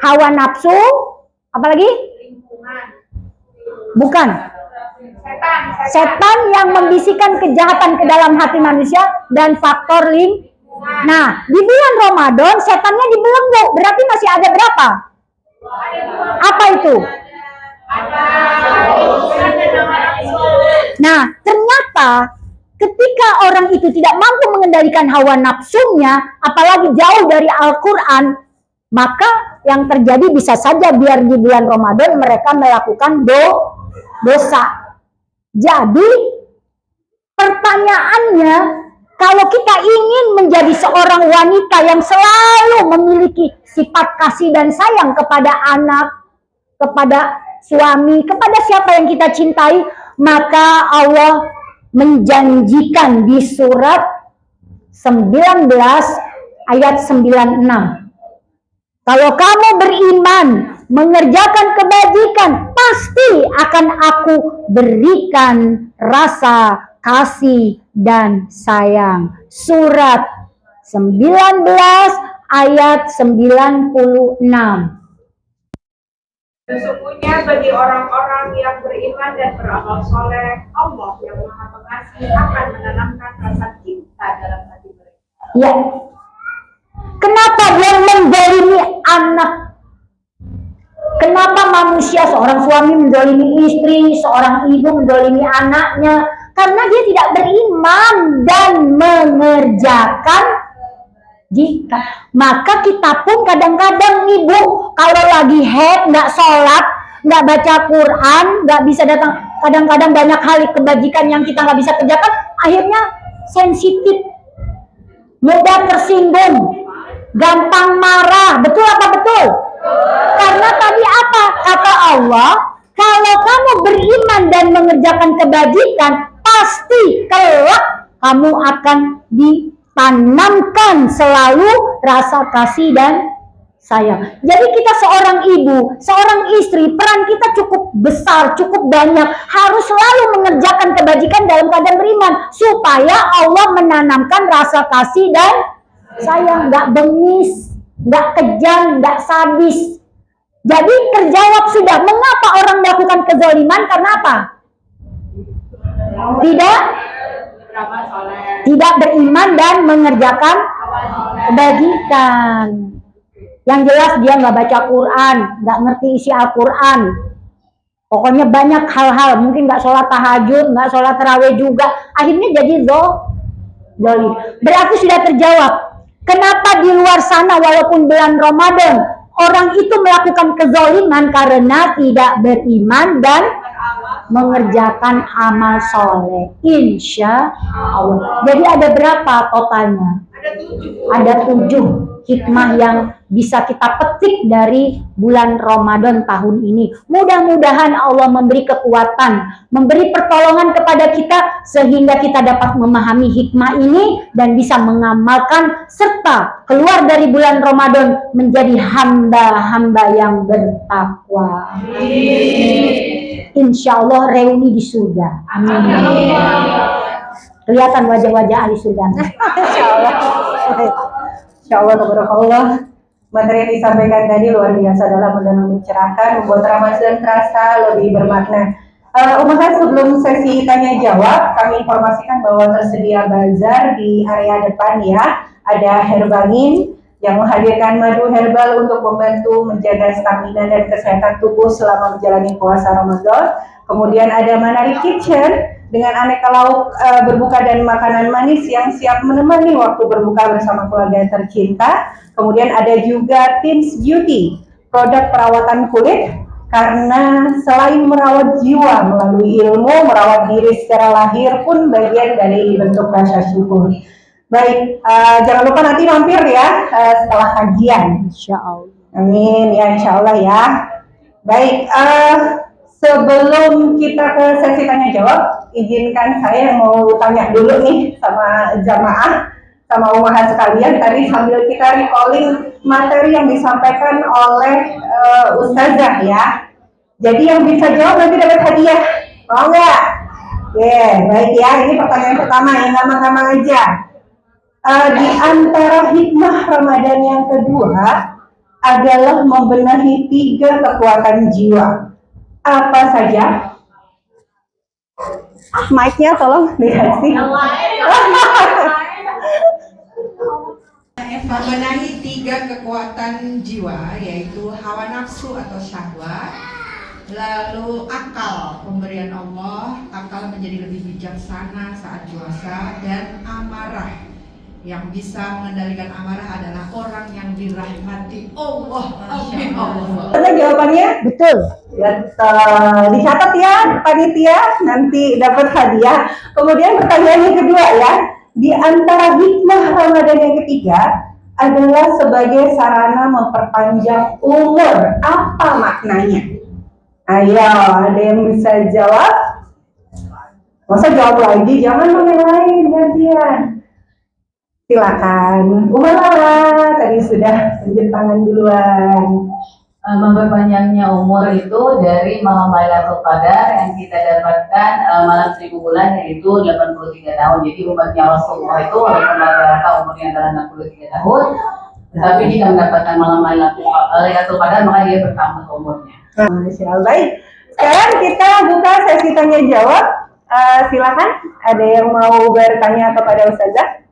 Hawa nafsu, apalagi? Bukan. Setan yang membisikkan kejahatan ke dalam hati manusia dan faktor lingkungan. Nah, di bulan Ramadan setannya dibelenggu, berarti masih ada berapa? Apa itu? Nah, ternyata ketika orang itu tidak mampu mengendalikan hawa nafsunya, apalagi jauh dari Al-Quran, maka yang terjadi bisa saja biar di bulan Ramadan mereka melakukan dosa. Jadi pertanyaannya, kalau kita ingin menjadi seorang wanita yang selalu memiliki sifat kasih dan sayang kepada anak, kepada suami, kepada siapa yang kita cintai, maka Allah menjanjikan di surat 19 ayat 96. Kalau kamu beriman, mengerjakan kebajikan, pasti akan aku berikan rasa kasih dan sayang. Surat 19 ayat 96. Sesungguhnya bagi orang-orang yang beriman dan beramal soleh, Allah yang Maha Pengasih akan menanamkan rasa cinta dalam hati mereka. Ya. Kenapa dia menzalimi anak? Kenapa manusia, seorang suami menzalimi istri, seorang ibu menzalimi anaknya? Karena dia tidak beriman dan mengerjakan jika. Maka kita pun kadang-kadang ibu kalau lagi head, nggak sholat, nggak baca Quran, nggak bisa datang. Kadang-kadang banyak hal kebajikan yang kita nggak bisa kerjakan, akhirnya sensitif, mudah tersinggung, gampang marah. Betul apa betul? Karena tadi apa kata Allah? Kalau kamu beriman dan mengerjakan kebajikan, pasti kelak kamu akan ditanamkan selalu rasa kasih dan sayang. Jadi kita seorang ibu, seorang istri, peran kita cukup besar, cukup banyak. Harus selalu mengerjakan kebajikan dalam keadaan beriman, supaya Allah menanamkan rasa kasih dan sayang. Nggak bengis, nggak kejam, nggak sadis. Jadi terjawab sudah, mengapa orang melakukan kezaliman? Karena apa? Tidak beriman dan mengerjakan kebajikan. Yang jelas dia nggak baca Quran, nggak ngerti isi Al-Quran. Pokoknya banyak hal-hal, mungkin nggak sholat tahajud, nggak sholat tarawih juga. Akhirnya jadi zalim. Berarti sudah terjawab. Kenapa di luar sana walaupun bulan Ramadan orang itu melakukan kezaliman? Karena tidak beriman dan mengerjakan amal soleh. Insya Allah. Jadi ada berapa totalnya? Ada 7 hikmah yang bisa kita petik dari bulan Ramadan tahun ini. Mudah-mudahan Allah memberi kekuatan, memberi pertolongan kepada kita sehingga kita dapat memahami hikmah ini dan bisa mengamalkan serta keluar dari bulan Ramadan menjadi hamba-hamba yang bertakwa. Insya Allah reuni di surga. Amin. Kelihatan wajah-wajah ahli surga. Insya Allah. Insya Allah, tabarakallah. Materi yang disampaikan tadi luar biasa dalam dan mencerahkan, membuat Ramadan terasa lebih bermakna. Umat sebelum sesi tanya jawab, kami informasikan bahwa tersedia bazar di area depan ya. Ada Herbangin yang menghadirkan madu herbal untuk membantu menjaga stamina dan kesehatan tubuh selama menjalani puasa Ramadan. Kemudian ada Manari Kitchen dengan aneka lauk berbuka dan makanan manis yang siap menemani waktu berbuka bersama keluarga tercinta. Kemudian ada juga Teens Beauty, produk perawatan kulit, karena selain merawat jiwa melalui ilmu, merawat diri secara lahir pun bagian dari bentuk rasa syukur. Baik, jangan lupa nanti mampir ya setelah kajian. Insya Allah. Amin ya, insya Allah ya. Baik, sebelum kita ke sesi tanya jawab, izinkan saya mau tanya dulu nih sama jamaah, sama umahat sekalian. Tadi sambil kita recalling materi yang disampaikan oleh Ustazah ya. Jadi yang bisa jawab nanti dapat hadiah, mau nggak? Baik ya. Ini pertanyaan pertama yang gampang-gampang aja. Di antara hikmah Ramadan yang kedua adalah membenahi 3 kekuatan jiwa. Apa saja? Mic-nya tolong dikasih. Membenahi 3 kekuatan jiwa, yaitu hawa nafsu atau syahwat, lalu akal, pemberian Allah, akal menjadi lebih bijaksana saat puasa, dan amarah, yang bisa mengendalikan amarah adalah orang yang dirahmati Allah. Amin. Allah. Betul jawabannya? Betul. Dicatat ya panitia, nanti dapat hadiah. Kemudian pertanyaan yang kedua ya, di antara hikmah Ramadan yang ketiga adalah sebagai sarana memperpanjang umur. Apa maknanya? Ayo, ada yang bisa jawab? Masa jawab lagi, jangan yang lain gantian. Silakan. Umalala tadi sudah tunjuk tangan duluan. Memperpanjangnya umur itu dari malam Lailatul Qadar yang kita dapatkan malam 1000 bulan, yaitu 83 tahun. Jadi umatnya Rasulullah itu walaupun rata-rata umurnya adalah 63 tahun, tetapi jika mendapatkan malam Lailatul Qadar maka dia bertambah umurnya. Masya Allah. Baik. Sekarang kita buka sesi tanya jawab. Silakan. Ada yang mau bertanya kepada Ustazah?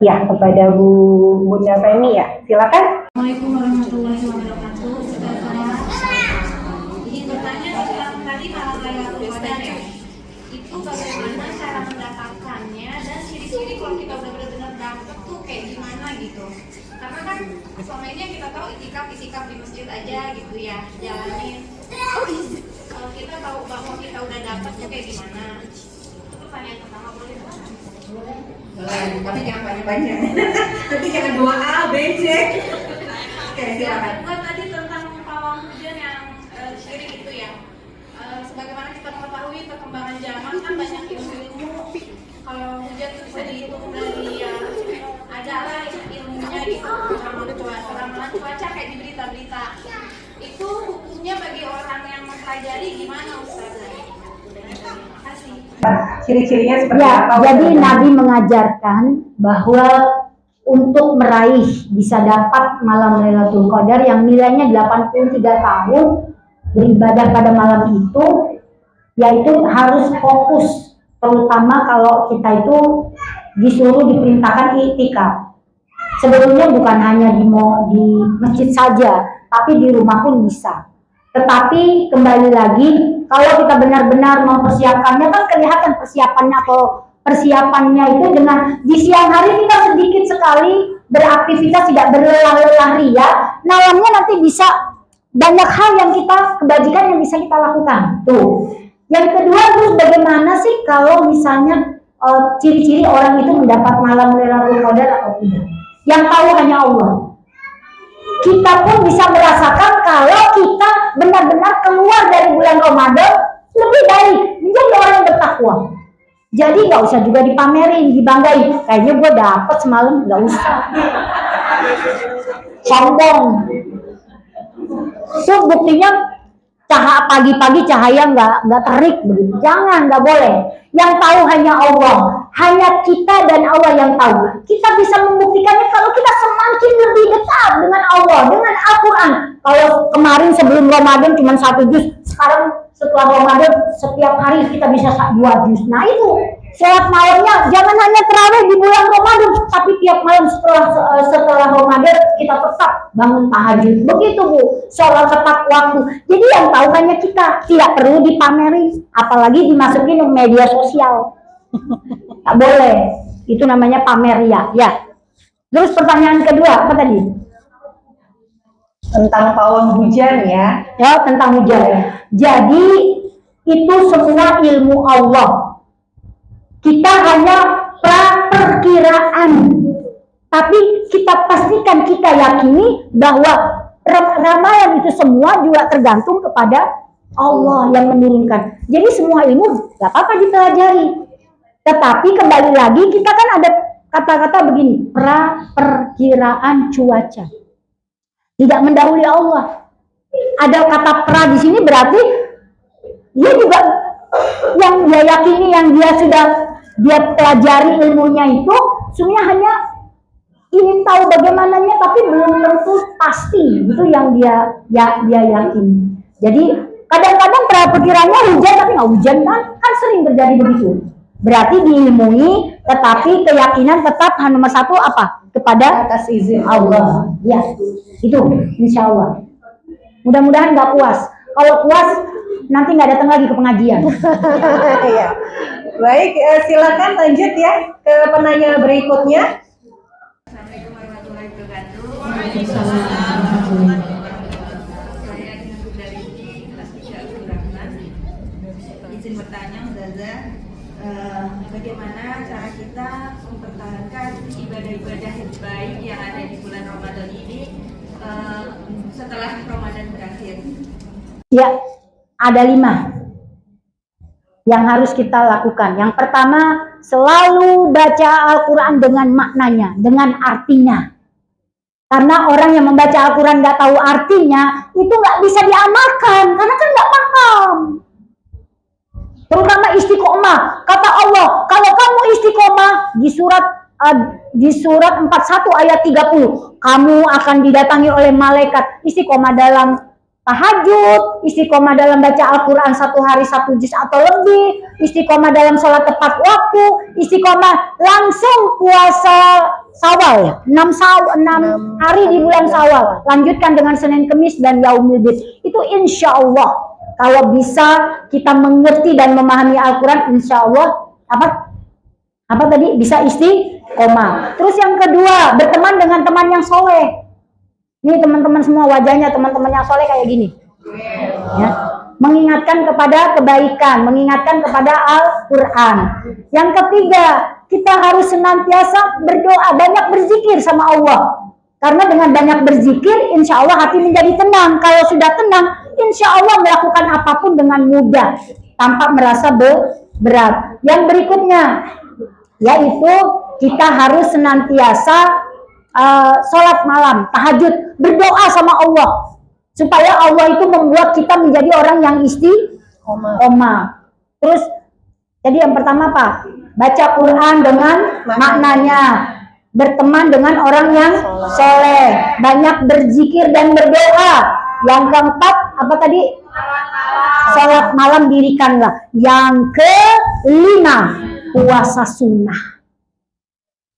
Ya, kepada Bunda Femi ya. Silakan. Assalamualaikum warahmatullahi wabarakatuh. Jadi bertanya tadi malam Lailatul Qadar ya. Itu bagaimana cara mendapatkannya dan ciri-ciri kalau kita udah benar-benar dapet tuh kayak gimana gitu. Karena kan selama ini kita tahu itikaf di masjid aja gitu ya, jalanin. Kalau kita tahu bahwa kita udah dapet tuh kayak gimana. Itu pertanyaan pertama, boleh nggak? Tapi jangan banyak-banyak. Nanti jangan 2A, B, C. Oke, silakan. Buat tadi tentang pawang hujan yang syirik itu ya. Sebagaimana kita mengetahui perkembangan zaman kan banyak ilmu-ilmu. Kalau hujan itu bisa dihitung dari ada lah ilmunya gitu. Ramalan cuaca kayak di berita-berita. Itu hukumnya bagi orang yang mempelajari gimana Ustazah? Terima kasih. Ciri-cirinya seperti Ya, apa? jadi Ustazah? Nabi mengajarkan bahwa untuk meraih bisa dapat malam Lailatul Qadar yang nilainya 83 tahun beribadah pada malam itu, yaitu harus fokus, terutama kalau kita itu disuruh diperintahkan iktikaf. Sebetulnya bukan hanya di masjid saja, tapi di rumah pun bisa. Tetapi kembali lagi, kalau kita benar-benar mempersiapkannya, kan kelihatan persiapannya atau persiapannya itu dengan di siang hari kita sedikit sekali beraktivitas, tidak berlelah-lelah ria, malamnya nanti bisa banyak hal yang kita, kebajikan yang bisa kita lakukan. Tuh. Yang kedua, terus bagaimana sih kalau misalnya ciri-ciri orang itu mendapat malam Lailatul Qadar atau tidak? Yang tahu hanya Allah. Kita pun bisa merasakan kalau kita benar-benar keluar dari bulan Ramadan lebih baik menjadi orang yang bertakwa. Jadi nggak usah juga dipamerin, dibanggain. Kayaknya gue dapet semalam, nggak usah. Sombong. Itu buktinya pagi-pagi cahaya nggak terik begitu. Jangan, nggak boleh. Yang tahu hanya Allah, hanya kita dan Allah yang tahu. Kita bisa membuktikannya kalau kita semakin lebih dekat dengan Allah, dengan Al-Quran. Kalau kemarin sebelum Ramadan cuma 1 juz, sekarang setelah Ramadan setiap hari kita bisa 2 juz. Nah itu sholat malamnya jangan hanya terawih di bulan Ramadan, tapi tiap malam setelah Ramadan kita tetap bangun tahajud. Begitu Bu, sholat tepat waktu. Jadi yang tahu hanya kita, tidak perlu dipamerin, apalagi dimasukin ke media sosial. Tak boleh, itu namanya pamer ya. Terus pertanyaan kedua apa tadi? Tentang pawang hujan ya. Ya, tentang hujan. Jadi itu semua ilmu Allah. Kita hanya perkiraan. Tapi kita pastikan, kita yakini bahwa ramalan itu semua juga tergantung kepada Allah yang menurunkan. Jadi semua ilmu gak apa-apa dipelajari. Tetapi kembali lagi kita kan ada kata-kata begini, perkiraan cuaca. Tidak mendahului Allah. Ada kata pra di sini berarti dia juga yang dia yakini, yang dia pelajari ilmunya itu sebenarnya hanya ingin tahu bagaimananya, tapi belum tentu pasti. Itu yang dia yakini. Jadi kadang-kadang perkiraannya hujan tapi nggak hujan kan sering terjadi begitu. Berarti diilmui, tetapi keyakinan tetap nomor 1 apa? Kepada Atas izin Allah. Ya, itu insya Allah. Mudah-mudahan nggak puas. Kalau puas nanti nggak datang lagi ke pengajian. Iya. Baik, silakan lanjut ya ke penanya berikutnya. Assalamualaikum warahmatullahi wabarakatuh. Saya Dinasub dari kelas Isya Abdul Rahman. Izin bertanya, Ustazah, bagaimana cara kita mempertahankan ibadah-ibadah baik yang ada di bulan Ramadan ini setelah Ramadan berakhir? Ya, ada 5 yang harus kita lakukan. Yang pertama, selalu baca Al-Quran dengan maknanya, dengan artinya. Karena orang yang membaca Al-Quran nggak tahu artinya, itu nggak bisa diamalkan, karena kan nggak paham. Terutama istiqomah. Kata Allah, kalau kamu istiqomah di surat 41 ayat 30, kamu akan didatangi oleh malaikat. Istiqomah dalam tahajud, istiqomah dalam baca Al-Quran 1 hari 1 juz atau lebih, istiqomah dalam sholat tepat waktu, istiqomah langsung puasa Syawal ya, 6 hari di bulan Syawal, lanjutkan dengan Senin Kemis dan Yaumul Bid. Itu insya Allah kalau bisa kita mengerti dan memahami Al-Quran, insya Allah apa tadi bisa istiqomah. Terus yang kedua, berteman dengan teman yang soleh. Ini teman-teman semua wajahnya teman-teman yang soleh kayak gini. Ya. Mengingatkan kepada kebaikan, mengingatkan kepada Al-Quran. Yang ketiga, kita harus senantiasa berdoa, banyak berzikir sama Allah. Karena dengan banyak berzikir, insya Allah hati menjadi tenang. Kalau sudah tenang, insya Allah melakukan apapun dengan mudah, tanpa merasa berat. Yang berikutnya, yaitu kita harus senantiasa sholat malam, tahajud, berdoa sama Allah supaya Allah itu membuat kita menjadi orang yang istiqomah. Terus jadi yang pertama apa? Baca Quran dengan maknanya, berteman dengan orang yang soleh, banyak berzikir dan berdoa. Yang keempat apa tadi? Sholat malam dirikanlah. Yang kelima, puasa sunnah.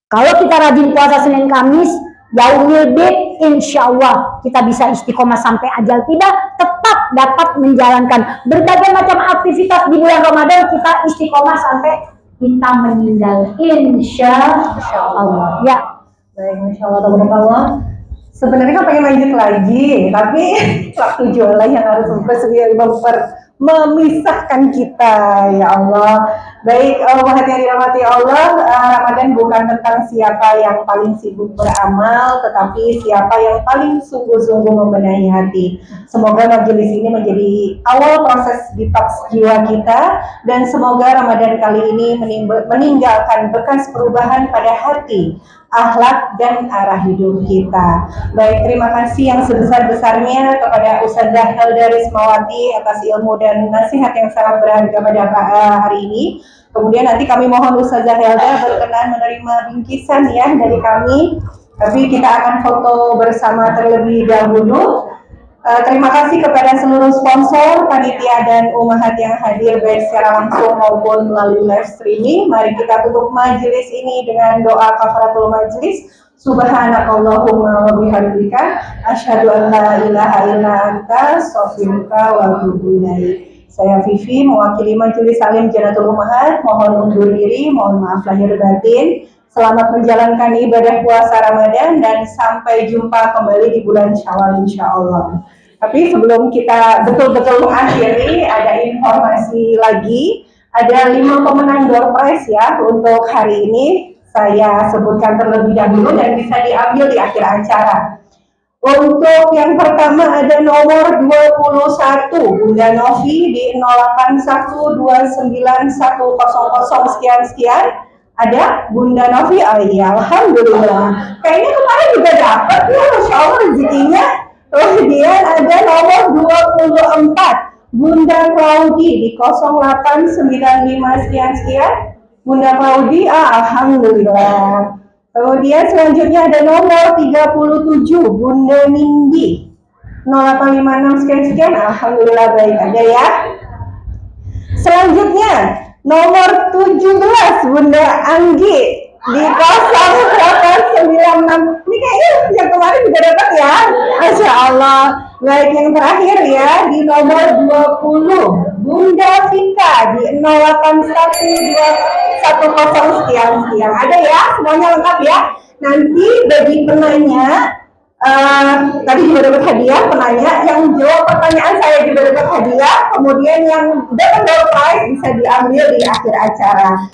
Kalau kita rajin puasa Senin Kamis, Yaumul Bid, insya Allah kita bisa istiqomah sampai ajal tiba, tetap dapat menjalankan berbagai macam aktivitas di bulan Ramadan, kita istiqomah sampai kita meninggal, insya Allah. Ya, Baik, Masya Allah, tabarakallah. Sebenarnya kan pengen lanjut lagi, tapi waktu jualan yang harus memisahkan kita, ya Allah. Baik, hati yang dirahmati Allah, Ramadan bukan tentang siapa yang paling sibuk beramal, tetapi siapa yang paling sungguh-sungguh membenahi hati. Semoga majelis ini menjadi awal proses detox jiwa kita, dan semoga Ramadan kali ini meninggalkan bekas perubahan pada hati, akhlak dan arah hidup kita. Baik, terima kasih yang sebesar-besarnya kepada Ustazah Helda Rismawati atas ilmu dan nasihat yang sangat berharga pada hari ini. Kemudian nanti kami mohon Ustazah Helda berkenan menerima bingkisan ya dari kami. Tapi kita akan foto bersama terlebih dahulu. Terima kasih kepada seluruh sponsor, panitia dan umahat yang hadir baik secara langsung maupun melalui live streaming. Mari kita tutup majelis ini dengan doa kafaratul majelis. Subhanakallahumma wa bihamdika asyhadu an la ilaha illa anta astaghfiruka wa atubu ilaik. Saya Vivi mewakili Majelis Salim Jannatul Ummahat, mohon undur diri, mohon maaf lahir batin. Selamat menjalankan ibadah puasa Ramadan dan sampai jumpa kembali di bulan Syawal insyaallah. Tapi sebelum kita betul-betul mengakhiri, ada informasi lagi. Ada 5 pemenang door prize ya untuk hari ini. Saya sebutkan terlebih dahulu dan bisa diambil di akhir acara. Untuk yang pertama ada nomor 21 Bunda Novi di 08129100 sekian. Ada Bunda Novi, iya, alhamdulillah. Kayaknya kemarin juga dapat ya, Masya Allah rezekinya. Kemudian ada nomor 24 Bunda Claudi di 0895 sekian. Bunda Claudi, alhamdulillah. Kemudian selanjutnya ada nomor 37 Bunda Nindi 0856 sekian, alhamdulillah baik ada ya. Selanjutnya nomor 17 Bunda Anggi di 0896. Ini kayaknya yang kemarin juga dapat ya. Masya Allah. Baik, yang terakhir ya di nomor 20 Bunda Vika di 081210 sekian. Ada ya, semuanya lengkap ya. Nanti bagi penanya tadi juga dapat hadiah, penanya yang jawab pertanyaan saya juga dapat hadiah, kemudian yang dapat door prize bisa diambil di akhir acara.